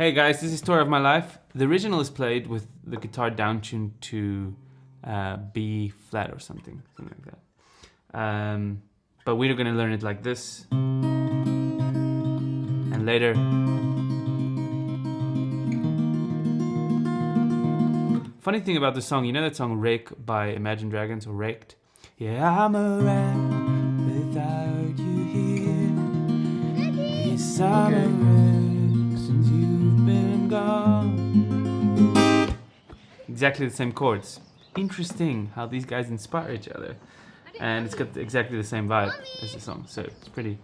Hey guys, this is Story of My Life. The original is played with the guitar down tuned to B flat or something like that. But we're gonna learn it like this. And later. Funny thing about the song, you know that song Rake by Imagine Dragons, or Raked? Yeah, I'm a wreck without you here. Yes, I'm a wreck since you've been gone. Exactly the same chords. Interesting how these guys inspire each other. And it's got exactly the same vibe as the song, so it's pretty